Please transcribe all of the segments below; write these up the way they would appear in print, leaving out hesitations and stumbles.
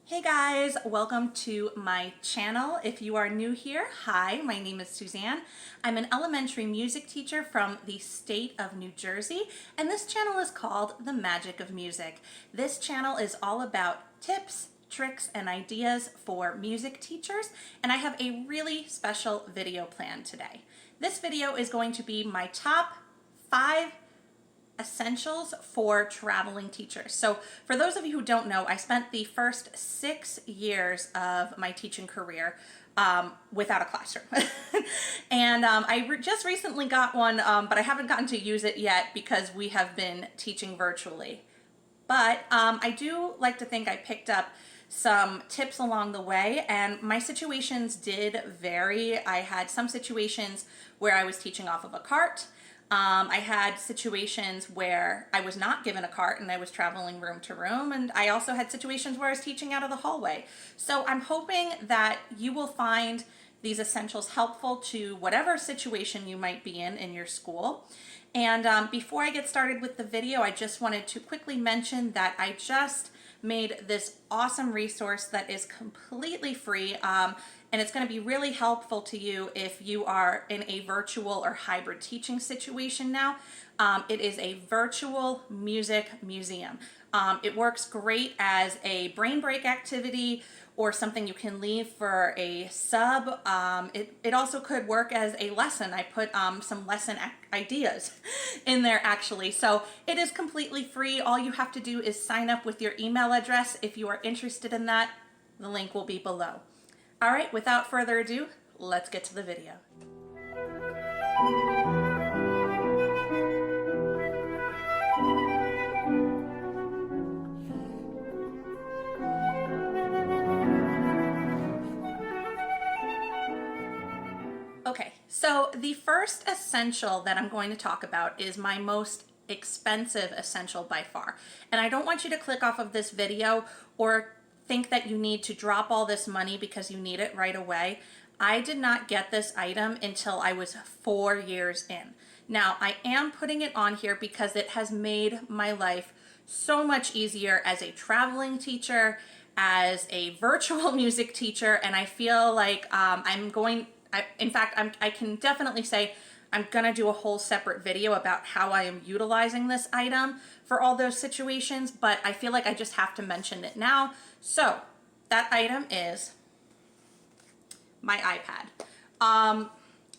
Hey guys, welcome to my channel. If you are new here, hi, my name is Suzanne. I'm an elementary music teacher from the state of New Jersey, and this channel is called The Magic of Music. This channel is all about tips, tricks, and ideas for music teachers, and I have a really special video planned today. This video is going to be my top 5 essentials for traveling teachers. So for those of you who don't know, I spent the first 6 years of my teaching career without a classroom. And just recently got one, but I haven't gotten to use it yet because we have been teaching virtually. But I do like to think I picked up some tips along the way, and my situations did vary. I had some situations where I was teaching off of a cart. I had situations where I was not given a cart and I was traveling room to room, and I also had situations where I was teaching out of the hallway. So I'm hoping that you will find these essentials helpful to whatever situation you might be in your school. And before I get started with the video, I just wanted to quickly mention that I just made this awesome resource that is completely free, and it's going to be really helpful to you if you are in a virtual or hybrid teaching situation now. It is a virtual music museum. It works great as a brain break activity or something you can leave for a sub. It also could work as a lesson. I put some lesson ideas in there actually. So it is completely free. All you have to do is sign up with your email address. If you are interested in that, the link will be below. All right, without further ado, let's get to the video. Okay, so the first essential that I'm going to talk about is my most expensive essential by far. And I don't want you to click off of this video or think that you need to drop all this money because you need it right away. I did not get this item until I was 4 years in. Now, I am putting it on here because it has made my life so much easier as a traveling teacher, as a virtual music teacher, and I feel like I can definitely say I'm gonna do a whole separate video about how I am utilizing this item for all those situations, but I feel like I just have to mention it now. So that item is my iPad.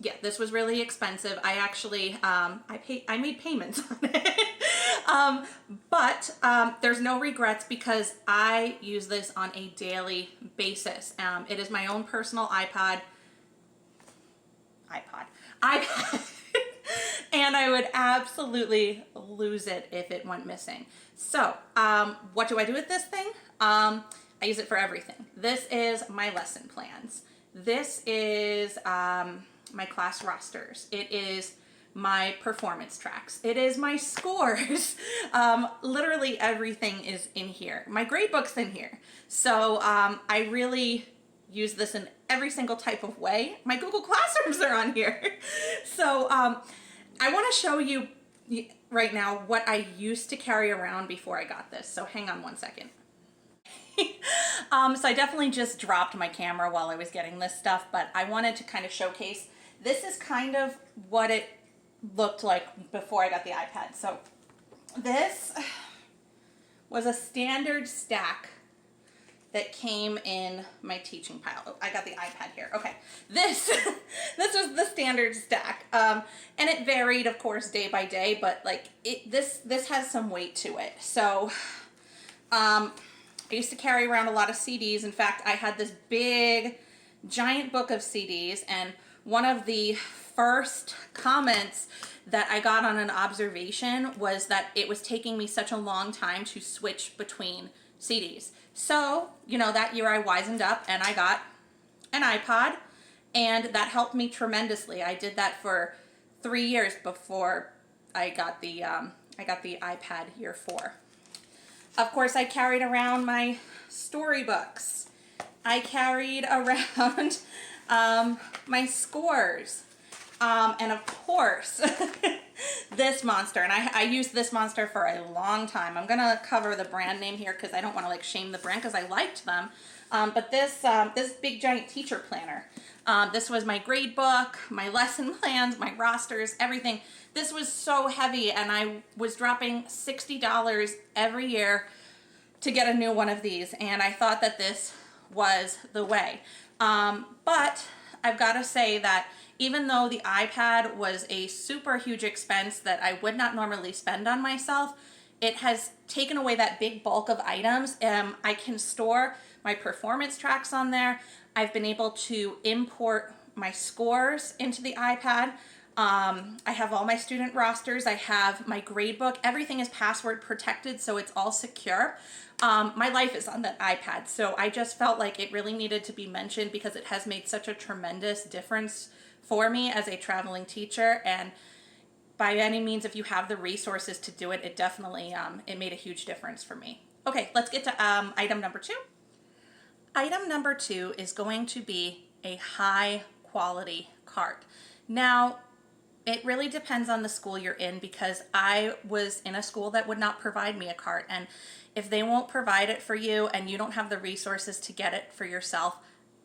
Yeah, this was really expensive. I actually, I made payments on it. But there's no regrets because I use this on a daily basis. It is my own personal iPad, and I would absolutely lose it if it went missing. So what do I do with this thing? I use it for everything. This is my lesson plans. This is my class rosters. It is my performance tracks. It is my scores. Literally everything is in here. My grade book's in here. So I really use this in every single type of way. My Google Classrooms are on here. So I want to show you right now what I used to carry around before I got this. So hang on one second. So I definitely just dropped my camera while I was getting this stuff, but I wanted to kind of showcase. This is kind of what it looked like before I got the iPad. So this was a standard stack that came in my teaching pile. Oh, I got the iPad here. Okay, this was the standard stack, and it varied, of course, day by day. But like this has some weight to it. So I used to carry around a lot of CDs. In fact, I had this big, giant book of CDs, and one of the first comments that I got on an observation was that it was taking me such a long time to switch between CDs. So, you know, that year I wisened up and I got an iPod, and that helped me tremendously. I did that for 3 years before I got the iPad year 4. Of course, I carried around my storybooks. I carried around my scores. And of course, this monster, and I used this monster for a long time. I'm gonna cover the brand name here because I don't want to like shame the brand because I liked them. But this big giant teacher planner. This was my grade book, my lesson plans, my rosters, everything. This was so heavy, and I was dropping $60 every year to get a new one of these, and I thought that this was the way. But I've got to say that even though the iPad was a super huge expense that I would not normally spend on myself, it has taken away that big bulk of items. I can store my performance tracks on there. I've been able to import my scores into the iPad. I have all my student rosters. I have my grade book. Everything is password protected, so it's all secure. My life is on that iPad, so I just felt like it really needed to be mentioned because it has made such a tremendous difference for me as a traveling teacher. And by any means, if you have the resources to do it, it definitely it made a huge difference for me. Okay, let's get to item number 2. Item number 2 is going to be a high quality cart. Now, it really depends on the school you're in because I was in a school that would not provide me a cart, and if they won't provide it for you and you don't have the resources to get it for yourself,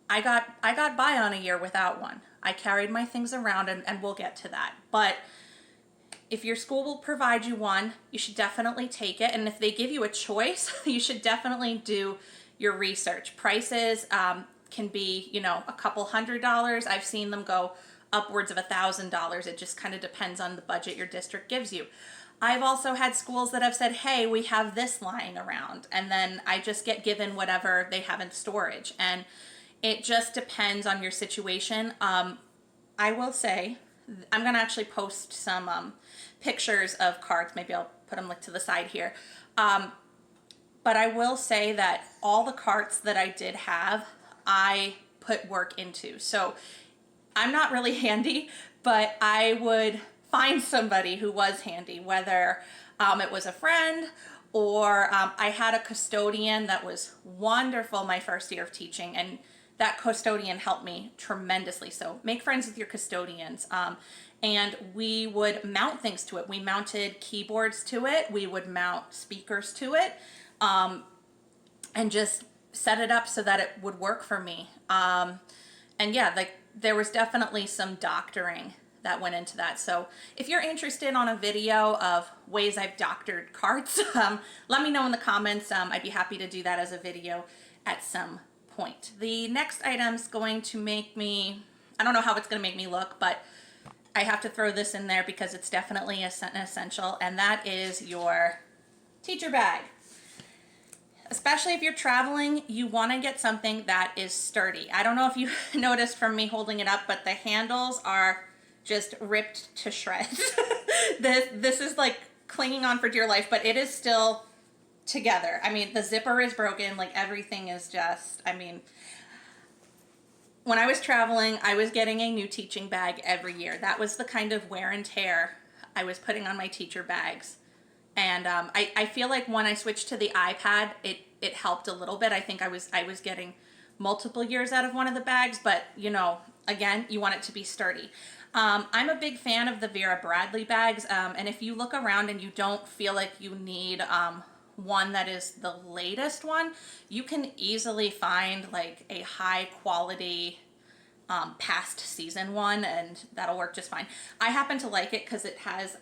I got by on a year without one. I carried my things around, and we'll get to that. But if your school will provide you one, you should definitely take it. And if they give you a choice, you should definitely do your research. Prices can be, a couple $100s. I've seen them go upwards of $1,000. It just kind of depends on the budget your district gives you. I've also had schools that have said, hey, we have this lying around, and then I just get given whatever they have in storage. And it just depends on your situation. I will say, I'm gonna actually post some pictures of cards. Maybe I'll put them like to the side here. But I will say that all the carts that I did have, I put work into. So I'm not really handy, but I would find somebody who was handy, whether it was a friend or I had a custodian that was wonderful my first year of teaching, and that custodian helped me tremendously. So make friends with your custodians. And we would mount things to it. We mounted keyboards to it. We would mount speakers to it, and just set it up so that it would work for me. And yeah, like there was definitely some doctoring that went into that. So if you're interested on a video of ways I've doctored carts, let me know in the comments. I'd be happy to do that as a video at some point. The next item's going to make me, I don't know how it's going to make me look, but I have to throw this in there because it's definitely an essential, and that is your teacher bag. Especially if you're traveling, you want to get something that is sturdy. I don't know if you noticed from me holding it up, but the handles are just ripped to shreds. This is like clinging on for dear life, but it is still together. I mean, the zipper is broken, like everything is just, when I was traveling, I was getting a new teaching bag every year. That was the kind of wear and tear I was putting on my teacher bags. And I feel like when I switched to the iPad, it helped a little bit. I think I was getting multiple years out of one of the bags, but again, you want it to be sturdy. I'm a big fan of the Vera Bradley bags, and if you look around and you don't feel like you need one that is the latest one, you can easily find like a high quality past season one, and that'll work just fine. I happen to like it because it has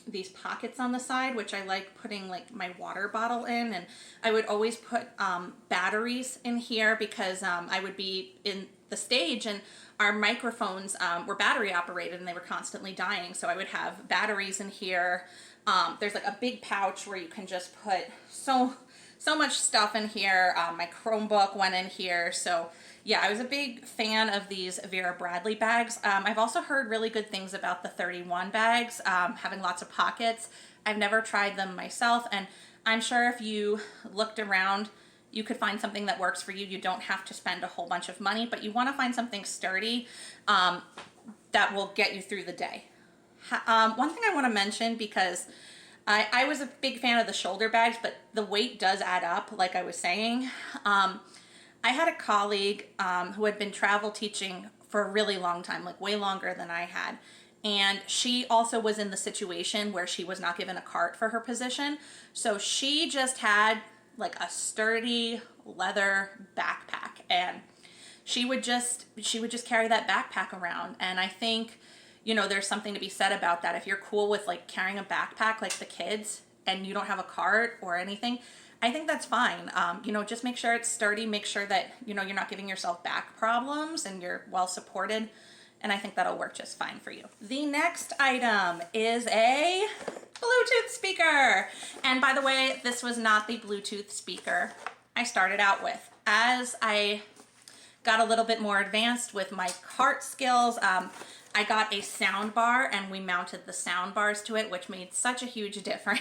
these pockets on the side, which I like putting like my water bottle in, and I would always put batteries in here because I would be in the stage and our microphones were battery operated and they were constantly dying, so I would have batteries in here. There's like a big pouch where you can just put so much stuff in here. My Chromebook went in here, so yeah, I was a big fan of these Vera Bradley bags. I've also heard really good things about the 31 bags, having lots of pockets. I've never tried them myself, and I'm sure if you looked around, you could find something that works for you. You don't have to spend a whole bunch of money, but you want to find something sturdy that will get you through the day. One thing I want to mention, because I was a big fan of the shoulder bags, but the weight does add up, like I was saying. I had a colleague who had been travel teaching for a really long time, like way longer than I had. And she also was in the situation where she was not given a cart for her position. So she just had like a sturdy leather backpack, and she would just carry that backpack around. And I think, you know, there's something to be said about that. If you're cool with like carrying a backpack like the kids and you don't have a cart or anything, I think that's fine. You know, just make sure it's sturdy, make sure that, you know, you're not giving yourself back problems and you're well supported. And I think that'll work just fine for you. The next item is a Bluetooth speaker. And by the way, this was not the Bluetooth speaker I started out with. As I got a little bit more advanced with my cart skills, I got a sound bar and we mounted the sound bars to it, which made such a huge difference.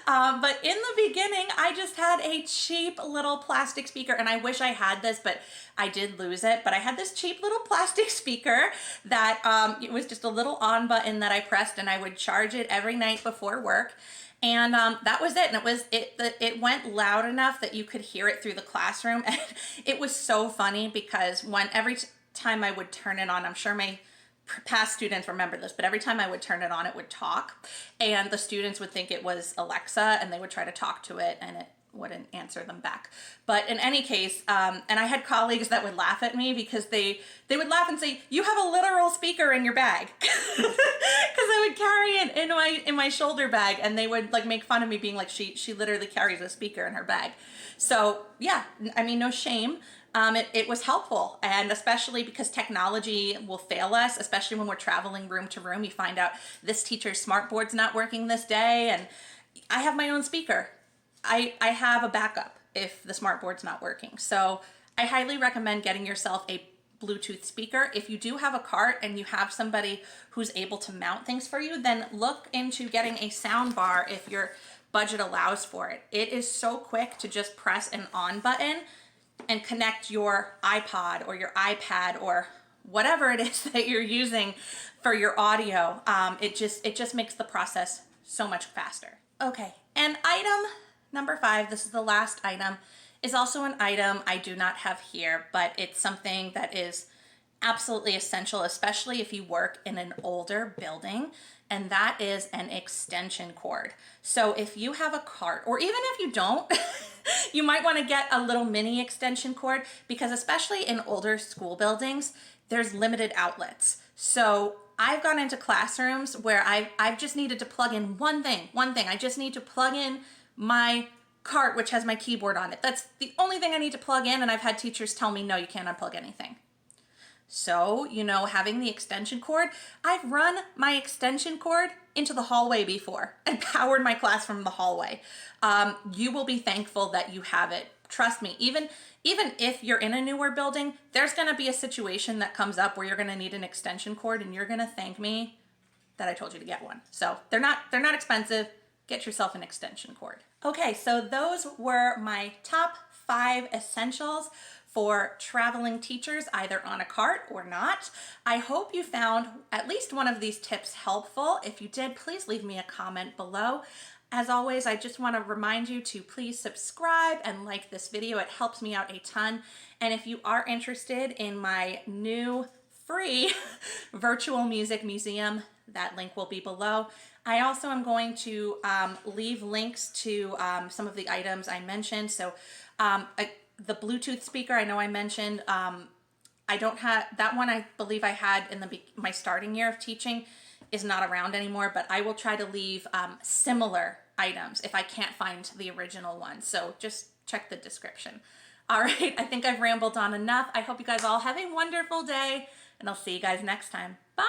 But in the beginning, I just had a cheap little plastic speaker, and I wish I had this, but I did lose it. But I had this cheap little plastic speaker that it was just a little on button that I pressed, and I would charge it every night before work. And that was it. And it went loud enough that you could hear it through the classroom. And it was so funny because every time I would turn it on, I'm sure my past students remember this, but every time I would turn it on, it would talk, and the students would think it was Alexa, and they would try to talk to it, and it wouldn't answer them back. But in any case, and I had colleagues that would laugh at me because they would laugh and say, "You have a literal speaker in your bag," because I would carry it in my shoulder bag, and they would like make fun of me, being like, she literally carries a speaker in her bag. So yeah, I mean, no shame. It was helpful, and especially because technology will fail us, especially when we're traveling room to room. You find out this teacher's smartboard's not working this day, and I have my own speaker. I have a backup if the smartboard's not working. So I highly recommend getting yourself a Bluetooth speaker. If you do have a cart and you have somebody who's able to mount things for you, then look into getting a sound bar if your budget allows for it. It is so quick to just press an on button and connect your iPod or your iPad or whatever it is that you're using for your audio. It just makes the process so much faster. Okay, and item number 5, this is the last item, is also an item I do not have here, but it's something that is absolutely essential, especially if you work in an older building, and that is an extension cord. So if you have a cart, or even if you don't, you might want to get a little mini extension cord, because especially in older school buildings, there's limited outlets. So I've gone into classrooms where I've just needed to plug in one thing. I just need to plug in my cart, which has my keyboard on it. That's the only thing I need to plug in, and I've had teachers tell me, no, you can't unplug anything. So, you know, having the extension cord, I've run my extension cord into the hallway before and powered my class from the hallway. You will be thankful that you have it. Trust me, even if you're in a newer building, there's gonna be a situation that comes up where you're gonna need an extension cord, and you're gonna thank me that I told you to get one. So they're not expensive. Get yourself an extension cord. Okay, so those were my top 5 essentials for traveling teachers, either on a cart or not. I hope you found at least one of these tips helpful. If you did, please leave me a comment below. As always, I just want to remind you to please subscribe and like this video. It helps me out a ton. And if you are interested in my new free virtual music museum, that link will be below. I also am going to leave links to some of the items I mentioned. So the Bluetooth speaker, I know I mentioned, I don't have, that one I believe I had in my starting year of teaching is not around anymore, but I will try to leave similar items if I can't find the original one. So just check the description. All right, I think I've rambled on enough. I hope you guys all have a wonderful day, and I'll see you guys next time. Bye.